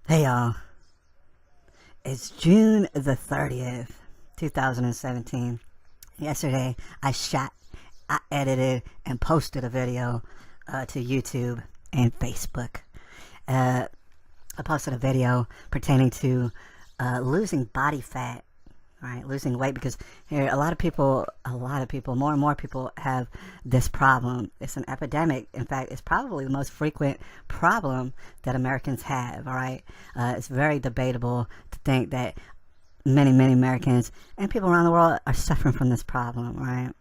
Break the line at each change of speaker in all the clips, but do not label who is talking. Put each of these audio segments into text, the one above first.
Hey y'all, it's June the 30th, 2017. Yesterday, I shot, I edited, and posted a video to YouTube and Facebook. I posted a video pertaining to losing body fat, right? Losing weight, because here a lot of people, more and more people have this problem. It's an epidemic. In fact, it's probably the most frequent problem that Americans have. All right, it's very debatable to think that many Americans and people around the world are suffering from this problem. Right,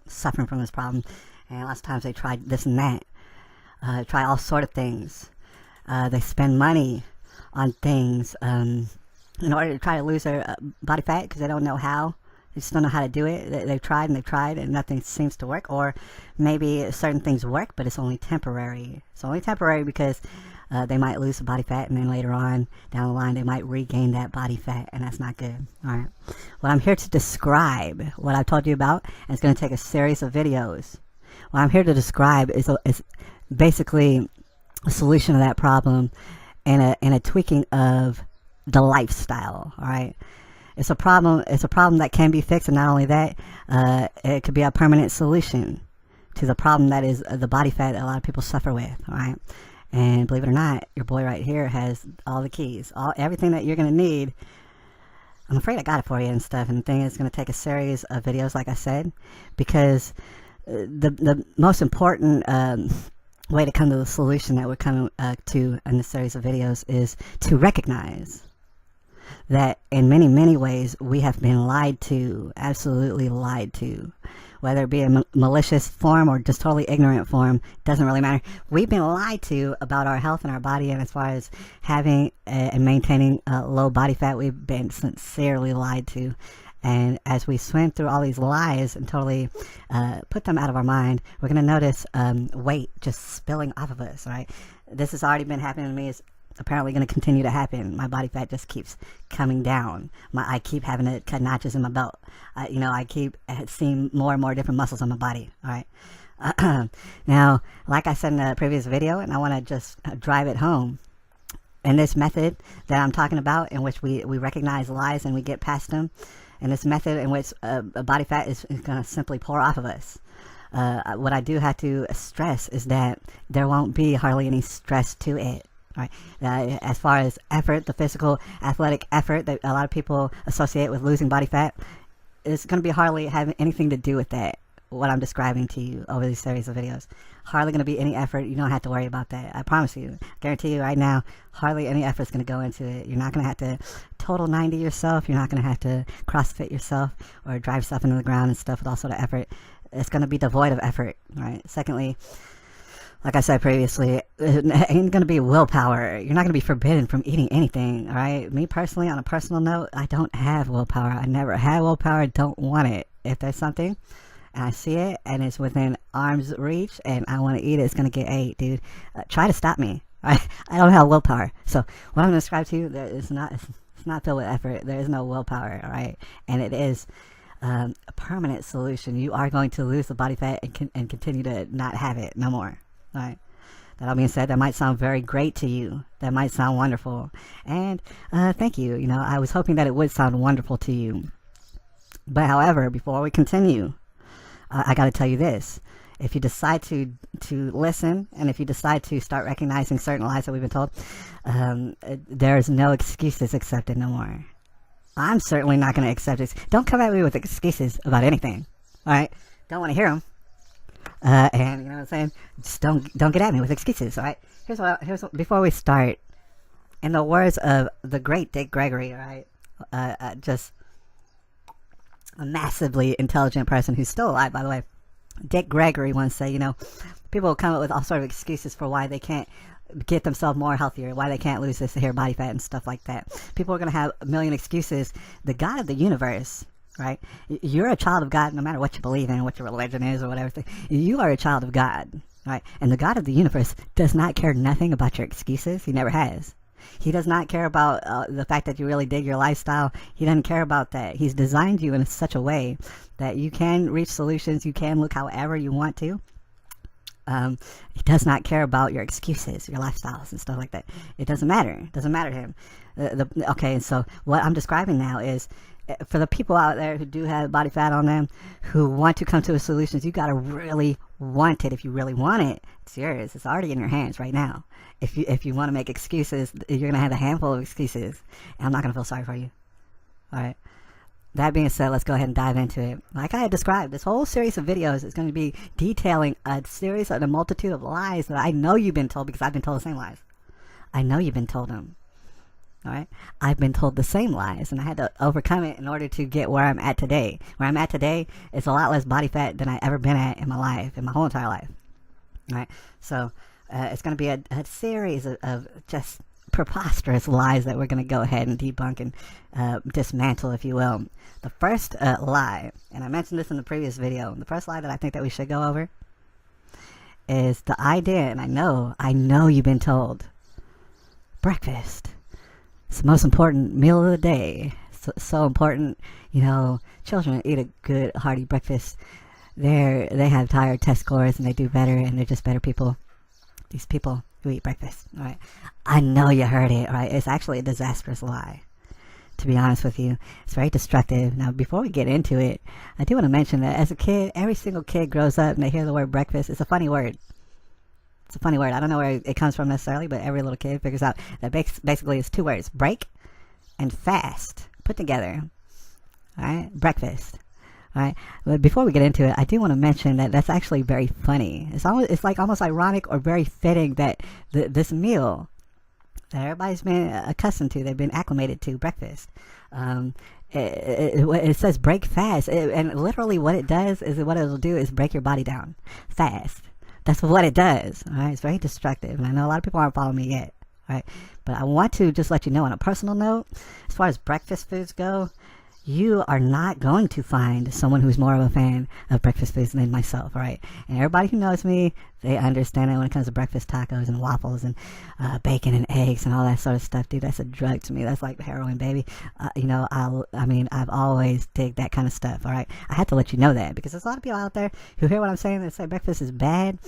suffering from this problem, and lots of times they try this and that, try all sort of things. They spend money on things in order to try to lose their body fat because they don't know how. They just don't know how to do it. They've tried and nothing seems to work. Or maybe certain things work, but it's only temporary. It's only temporary because they might lose the body fat, and then later on down the line they might regain that body fat, and that's not good. All right. What I'm here to describe, what I've told you about, and it's going to take a series of videos. What I'm here to describe is basically a solution to that problem and a tweaking of the lifestyle. All right, it's a problem that can be fixed, and not only that, it could be a permanent solution to the problem that is the body fat that a lot of people suffer with. All right, and believe it or not, your boy right here has all the keys, everything that you're going to need. I'm afraid I got it for you and stuff, and the thing is, it's going to take a series of videos, like I said, because the most important way to come to the solution that we're coming to in this series of videos is to recognize that in many ways we have been lied to, absolutely lied to. Whether it be a malicious form or just totally ignorant form, doesn't really matter. We've been lied to about our health and our body, and as far as having and maintaining low body fat, we've been sincerely lied to. And as we swim through all these lies and totally put them out of our mind, we're going to notice weight just spilling off of us, right? This has already been happening to me. It's apparently going to continue to happen. My body fat just keeps coming down. I keep having to cut notches in my belt. I keep seeing more and more different muscles on my body, all right? Now, like I said in the previous video, and I want to just drive it home, in this method that I'm talking about, in which we recognize lies and we get past them, and this method in which body fat is going to simply pour off of us. What I do have to stress is that there won't be hardly any stress to it. Right. As far as effort, the physical athletic effort that a lot of people associate with losing body fat, it's going to be hardly have anything to do with that. What I'm describing to you over these series of videos, hardly going to be any effort. You don't have to worry about that. I promise you, guarantee you right now, hardly any effort is going to go into it. You're not going to have to total 90 yourself. You're not going to have to CrossFit yourself or drive yourself into the ground and stuff with all sort of effort. It's going to be devoid of effort. Right. Secondly, like I said previously, it ain't going to be willpower. You're not going to be forbidden from eating anything, all right? Me personally, on a personal note, I don't have willpower. I never had willpower. I don't want it. If there's something and I see it and it's within arm's reach and I want to eat it, it's going to get ate, dude. Try to stop me. I don't have willpower. So what I'm going to describe to you, it's not filled with effort. There is no willpower, all right? And it is a permanent solution. You are going to lose the body fat and continue to not have it no more. All right. That all being said, that might sound very great to you. That might sound wonderful. And thank you. I was hoping that it would sound wonderful to you. But however, before we continue, I got to tell you this. If you decide to listen, and if you decide to start recognizing certain lies that we've been told, there's no excuses accepted no more. I'm certainly not going to accept it. Don't come at me with excuses about anything. All right? Don't want to hear them. And you know what I'm saying? Just don't get at me with excuses, all right? Here's what, before we start, in the words of the great Dick Gregory, all right? Just a massively intelligent person who's still alive, by the way. Dick Gregory once said, people will come up with all sort of excuses for why they can't get themselves more healthier, why they can't lose this hair, body fat, and stuff like that. People are going to have a million excuses. The God of the universe, right? You're a child of God no matter what you believe in, what your religion is or whatever. You are a child of God, right? And the God of the universe does not care nothing about your excuses. He never has. He does not care about the fact that you really dig your lifestyle. He doesn't care about that. He's designed you in such a way that you can reach solutions. You can look however you want to. He does not care about your excuses, your lifestyles, and stuff like that. It doesn't matter. It doesn't matter to him. Okay, so what I'm describing now is for the people out there who do have body fat on them, who want to come to a solution, you got to really want it. If you really want it, it's yours. It's already in your hands right now. If you want to make excuses, you're going to have a handful of excuses, and I'm not going to feel sorry for you. All right. That being said, let's go ahead and dive into it. Like I had described, this whole series of videos is going to be detailing a series of a multitude of lies that I know you've been told, because I've been told the same lies. I know you've been told them. All right? I've been told the same lies, and I had to overcome it in order to get where I'm at today. Where I'm at today is a lot less body fat than I ever been at in my life, in my whole entire life. All right? So it's going to be a series of just preposterous lies that we're going to go ahead and debunk and dismantle, if you will. The first lie, and I mentioned this in the previous video, the first lie that I think that we should go over is the idea, and I know you've been told, breakfast, it's the most important meal of the day. So important, you know, children eat a good hearty breakfast. They have higher test scores and they do better, and they're just better people. These people who eat breakfast, all right? I know you heard it, all right? It's actually a disastrous lie, to be honest with you. It's very destructive. Now, before we get into it, I do want to mention that as a kid, every single kid grows up and they hear the word breakfast. It's a funny word. It's a funny word. I don't know where it comes from necessarily, but every little kid figures out that basically it's two words, break and fast, put together, all right? Breakfast. All right. But before we get into it, I do want to mention that that's actually very funny. It's like almost ironic or very fitting that this meal that everybody's been accustomed to, they've been acclimated to, breakfast. It says break fast, and literally what it does is what it'll do is break your body down fast. That's what it does. All right. It's very destructive, and I know a lot of people aren't following me yet. All right. But I want to just let you know on a personal note, as far as breakfast foods go, you are not going to find someone who's more of a fan of breakfast foods than myself, all right? And everybody who knows me, they understand that when it comes to breakfast tacos and waffles and bacon and eggs and all that sort of stuff, dude, that's a drug to me. That's like heroin, baby. You know, I've always digged that kind of stuff, all right? I had to let you know that because there's a lot of people out there who hear what I'm saying and say breakfast is bad.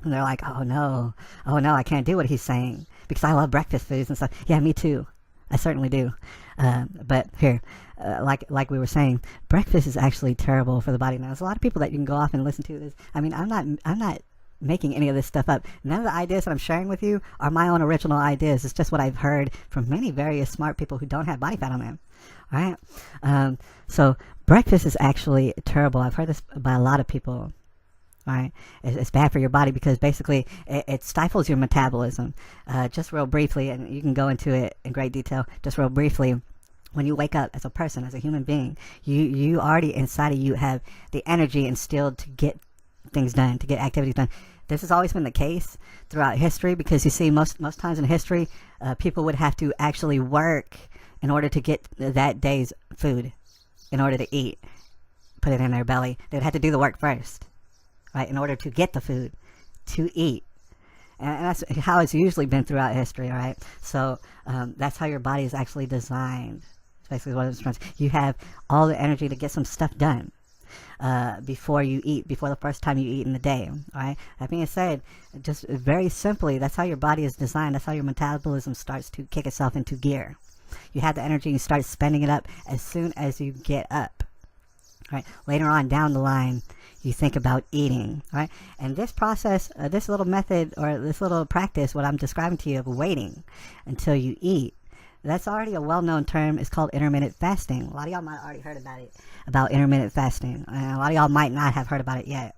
And they're like, oh no, I can't do what he's saying because I love breakfast foods and stuff. Yeah, me too. I certainly do. But here, like we were saying, breakfast is actually terrible for the body. Now, there's a lot of people that you can go off and listen to this. I mean, I'm not making any of this stuff up. None of the ideas that I'm sharing with you are my own original ideas. It's just what I've heard from many various smart people who don't have body fat on them. All right. So breakfast is actually terrible. I've heard this by a lot of people. All right, it's bad for your body because basically it stifles your metabolism. Just real briefly, and you can go into it in great detail. Just real briefly, when you wake up as a person, as a human being, you already inside of you have the energy instilled to get things done, to get activities done. This has always been the case throughout history because you see, most times in history, people would have to actually work in order to get that day's food, in order to eat, put it in their belly. They would have to do the work first. Right, in order to get the food to eat. And that's how it's usually been throughout history, all right? So that's how your body is actually designed. It's basically what it's trying to. You have all the energy to get some stuff done before you eat, before the first time you eat in the day, all right? That being said, just very simply, that's how your body is designed. That's how your metabolism starts to kick itself into gear. You have the energy and you start spending it up as soon as you get up. Right. Later on down the line, you think about eating, right? And this process, this little method or this little practice, what I'm describing to you of waiting until you eat, that's already a well-known term. It's called intermittent fasting. A lot of y'all might have already heard about it, about intermittent fasting. And a lot of y'all might not have heard about it yet.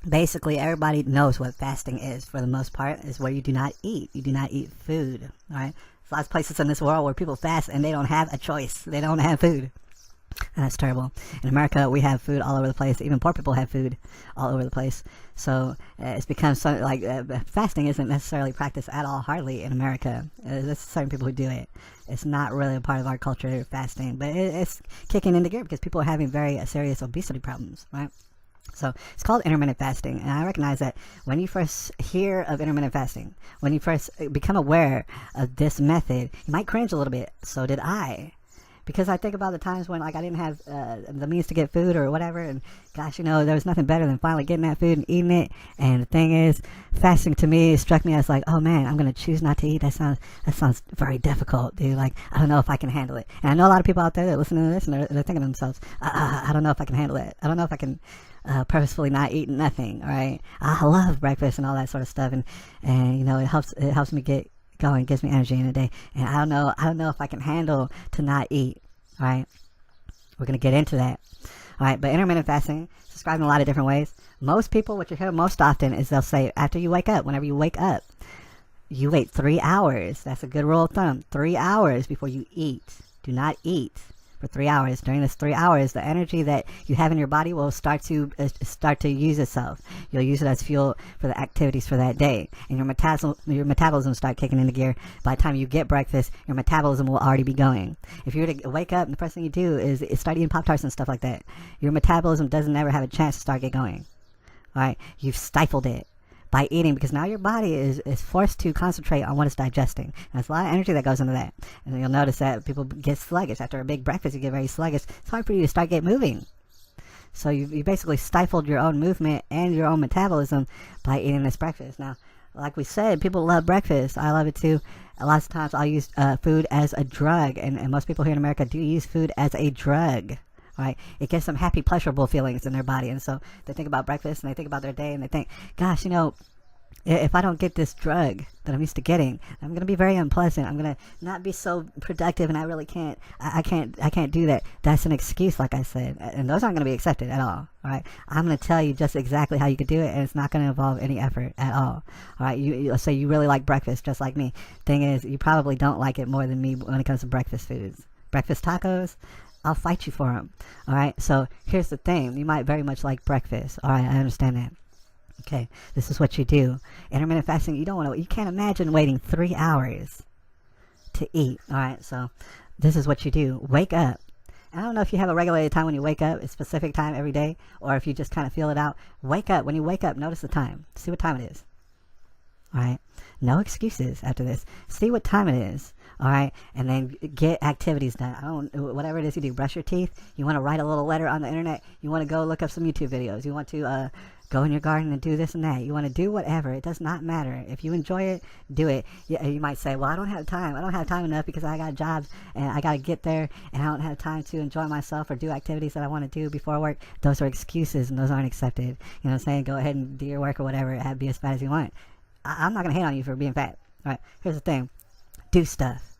Basically, everybody knows what fasting is for the most part, is where you do not eat. You do not eat food, all right? There's lots of places in this world where people fast and they don't have a choice. They don't have food. And that's terrible. In America, we have food all over the place. Even poor people have food all over the place. So it's become something like fasting isn't necessarily practiced at all, hardly in America. There's certain people who do it. It's not really a part of our culture, fasting. But it's kicking into gear because people are having very serious obesity problems, right? So it's called intermittent fasting, and I recognize that when you first hear of intermittent fasting, when you first become aware of this method, you might cringe a little bit. So did I. Because I think about the times when like I didn't have the means to get food or whatever, and gosh, there was nothing better than finally getting that food and eating it. And the thing is, fasting to me struck me as like, oh man, I'm gonna choose not to eat. That sounds very difficult, dude. Like, I don't know if I can handle it. And I know a lot of people out there that are listening to this and they're thinking to themselves, I don't know if I can handle it. I don't know if I can purposefully not eat nothing. All right, I love breakfast and all that sort of stuff, and it helps me get going, gives me energy in the day. And I don't know if I can handle to not eat. All right, we're gonna get into that. All right, but intermittent fasting is described in a lot of different ways. Most people, what you hear most often is they'll say after you wake up, whenever you wake up, you wait 3 hours. That's a good rule of thumb. 3 hours before you eat. Do not eat for 3 hours. During this 3 hours, the energy that you have in your body will start to use itself. You'll use it as fuel for the activities for that day, and your metabolism start kicking into gear. By the time you get breakfast, your metabolism will already be going. If you were to wake up and the first thing you do is start eating Pop-Tarts and stuff like that, your metabolism doesn't ever have a chance to start get going. All right, you've stifled it by eating, because now your body is forced to concentrate on what it's digesting. And there's a lot of energy that goes into that. And you'll notice that people get sluggish. After a big breakfast, you get very sluggish. It's hard for you to start get moving. So you basically stifled your own movement and your own metabolism by eating this breakfast. Now, like we said, people love breakfast. I love it too. A lot of times I'll use food as a drug. And most people here in America do use food as a drug. Right? It gives them happy, pleasurable feelings in their body. And so they think about breakfast and they think about their day and they think, gosh, if I don't get this drug that I'm used to getting, I'm going to be very unpleasant. I'm going to not be so productive, and I really can't, I can't do that. That's an excuse, like I said. And those aren't going to be accepted at all. All right. I'm going to tell you just exactly how you could do it, and it's not going to involve any effort at all. All right. Let's say you really like breakfast, just like me. Thing is, you probably don't like it more than me when it comes to breakfast foods. Breakfast tacos, I'll fight you for them. All right. So here's the thing. You might very much like breakfast. All right. I understand that. Okay. This is what you do. Intermittent fasting. You can't imagine waiting 3 hours to eat. All right. So this is what you do. Wake up. I don't know if you have a regulated time when you wake up, a specific time every day, or if you just kind of feel it out. Wake up. When you wake up, notice the time. See what time it is. All right. No excuses after this. See what time it is. All right, and then get activities done. Whatever it is you do, brush your teeth. You want to write a little letter on the internet. You want to go look up some YouTube videos. You want to go in your garden and do this and that. You want to do whatever. It does not matter. If you enjoy it, do it. You might say, well, I don't have time. I don't have time enough because I got jobs and I got to get there, and I don't have time to enjoy myself or do activities that I want to do before work. Those are excuses, and those aren't accepted. You know what I'm saying? Go ahead and do your work or whatever. Be as fat as you want. I'm not going to hate on you for being fat. All right, here's the thing. Do stuff.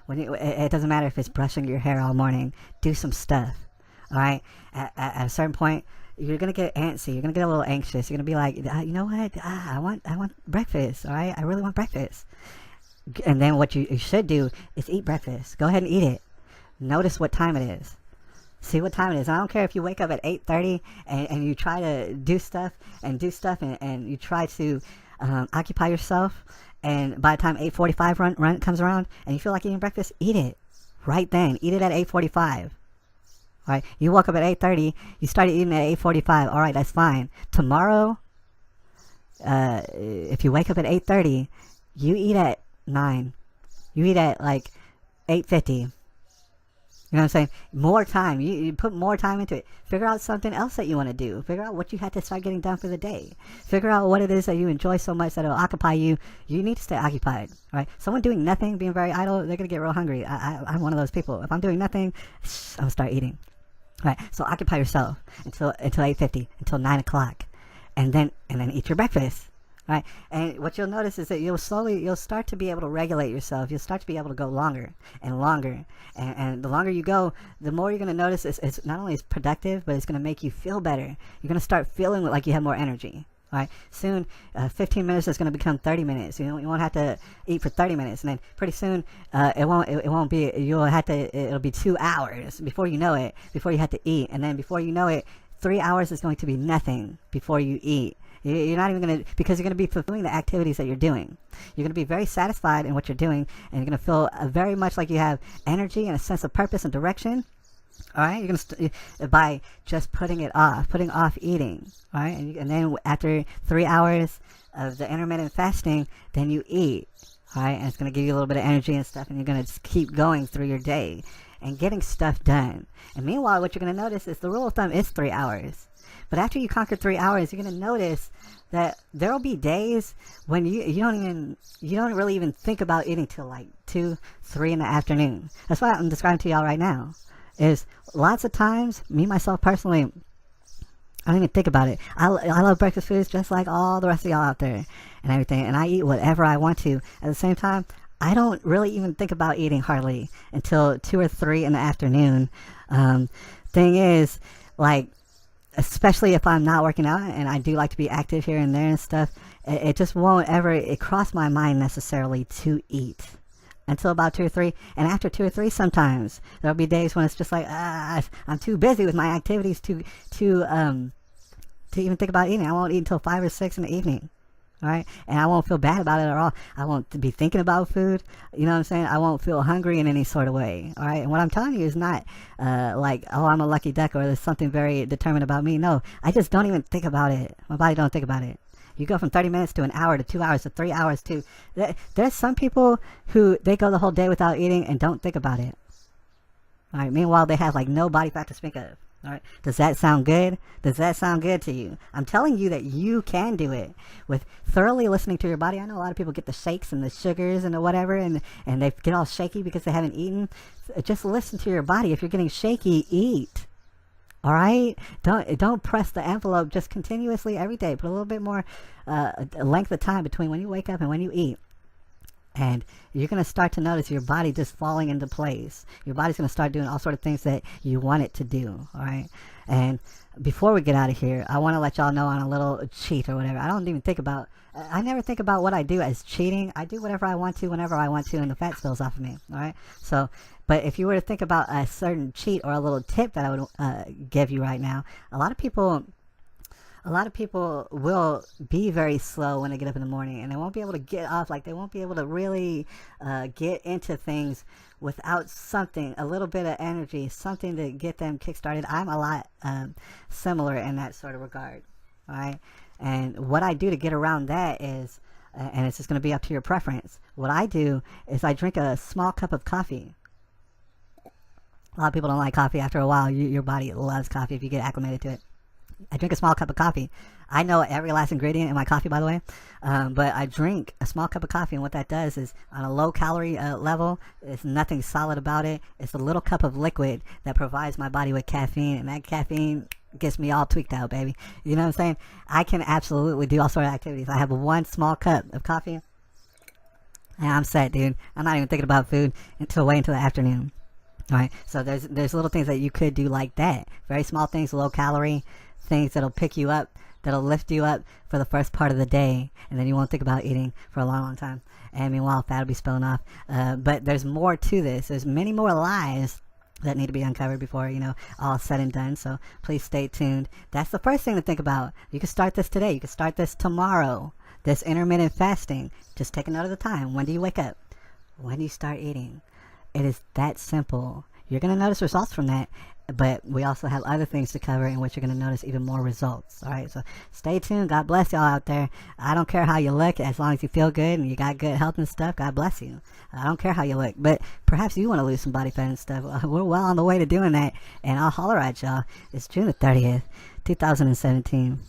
It doesn't matter if it's brushing your hair all morning. Do some stuff. All right. At a certain point, you're gonna get antsy. You're gonna get a little anxious. You're gonna be like, you know what? I want breakfast. All right. I really want breakfast. And then what you should do is eat breakfast. Go ahead and eat it. Notice what time it is. See what time it is. I don't care if you wake up at 8:30 and you try to do stuff and you try to occupy yourself. And by the time 8:45 run comes around and you feel like eating breakfast, eat it right then. Eat it at 8:45. All right. You woke up at 8:30. You started eating at 8:45. All right, that's fine. Tomorrow, if you wake up at 8:30, you eat at 9. You eat at like 8:50. You know what I'm saying? More time. You put more time into it. Figure out something else that you want to do. Figure out what you had to start getting done for the day. Figure out what it is that you enjoy so much that it'll occupy you. You need to stay occupied. Right? Someone doing nothing, being very idle, they're going to get real hungry. I'm one of those people. If I'm doing nothing, I'm going to start eating. Right? So occupy yourself until 8:50, until 9 o'clock. And then eat your breakfast. Right? And what you'll notice is that you'll start to be able to regulate yourself. You'll start to be able to go longer and longer. And the longer you go, the more you're going to notice it's not only is productive, but it's going to make you feel better. You're going to start feeling like you have more energy. Right? Soon, 15 minutes is going to become 30 minutes. You won't have to eat for 30 minutes. And then pretty soon, it'll be 2 hours before you know it, before you have to eat. And then before you know it, 3 hours is going to be nothing before you eat. You're not even going to, because you're going to be fulfilling the activities that you're doing. You're going to be very satisfied in what you're doing, and you're going to feel very much like you have energy and a sense of purpose and direction. All right, you're going to by just putting off eating. All right, and then after 3 hours of the intermittent fasting, then you eat. All right, and it's going to give you a little bit of energy and stuff, and you're going to just keep going through your day. and getting stuff done. And meanwhile, what you're going to notice is the rule of thumb is 3 hours. But after you conquer 3 hours, you're going to notice that there will be days when you don't really even think about eating till like 2, 3 in the afternoon. That's what I'm describing to y'all right now. Is lots of times, me myself personally, I don't even think about it. I love breakfast foods just like all the rest of y'all out there and everything. And I eat whatever I want to. At the same time, I don't really even think about eating hardly until 2 or 3 in the afternoon. Thing is, like, especially if I'm not working out, and I do like to be active here and there and stuff, it just won't ever cross my mind necessarily to eat until about 2 or 3. And after 2 or 3, sometimes there'll be days when it's just like, I'm too busy with my activities to even think about eating. I won't eat until 5 or 6 in the evening. All right, and I won't feel bad about it at all. I won't be thinking about food. You know what I'm saying? I won't feel hungry in any sort of way. All right, and what I'm telling you is not like, oh, I'm a lucky duck or there's something very determined about me. No, I just don't even think about it. My body don't think about it. You go from 30 minutes to an hour to 2 hours to 3 hours to... There's some people who, they go the whole day without eating and don't think about it. All right, meanwhile, they have like no body fat to speak of. All right, does that sound good? Does that sound good to you? I'm telling you that you can do it with thoroughly listening to your body. I know a lot of people get the shakes and the sugars and the whatever, and they get all shaky because they haven't eaten. Just listen to your body. If you're getting shaky, eat. All right, don't press the envelope just continuously every day. Put a little bit more length of time between when you wake up and when you eat. And you're going to start to notice your body just falling into place. Your body's going to start doing all sort of things that you want it to do. All right. And before we get out of here, I want to let y'all know on a little cheat or whatever. I don't even think about, I never think about what I do as cheating. I do whatever I want to, whenever I want to, and the fat spills off of me. All right. So, but if you were to think about a certain cheat or a little tip that I would give you right now, a lot of people will be very slow when they get up in the morning, and they won't be able to get off, like they won't be able to really get into things without something, a little bit of energy, something to get them kick-started. I'm a lot similar in that sort of regard, all right? And what I do to get around that is, and it's just going to be up to your preference, what I do is I drink a small cup of coffee. A lot of people don't like coffee. After a while, your body loves coffee if you get acclimated to it. I drink a small cup of coffee. I know every last ingredient in my coffee, by the way, but I drink a small cup of coffee, and what that does is, on a low-calorie level, there's nothing solid about it. It's a little cup of liquid that provides my body with caffeine, and that caffeine gets me all tweaked out, baby. You know what I'm saying? I can absolutely do all sorts of activities. I have one small cup of coffee, and I'm set, dude. I'm not even thinking about food until way into the afternoon. All right, so there's little things that you could do like that. Very small things, low-calorie things that'll pick you up, that'll lift you up for the first part of the day, and then you won't think about eating for a long, long time. And meanwhile, fat will be spilling off. But there's more to this. There's many more lies that need to be uncovered before, all said and done. So please stay tuned. That's the first thing to think about. You can start this today. You can start this tomorrow. This intermittent fasting. Just take a note of the time. When do you wake up? When do you start eating? It is that simple. You're going to notice results from that. But we also have other things to cover in which you're going to notice even more results. All right, so stay tuned. God bless y'all out there. I don't care how you look, as long as you feel good and you got good health and stuff. God bless you. I don't care how you look, but perhaps you want to lose some body fat and stuff. We're well on the way to doing that, and I'll holler at y'all. It's June the 30th, 2017.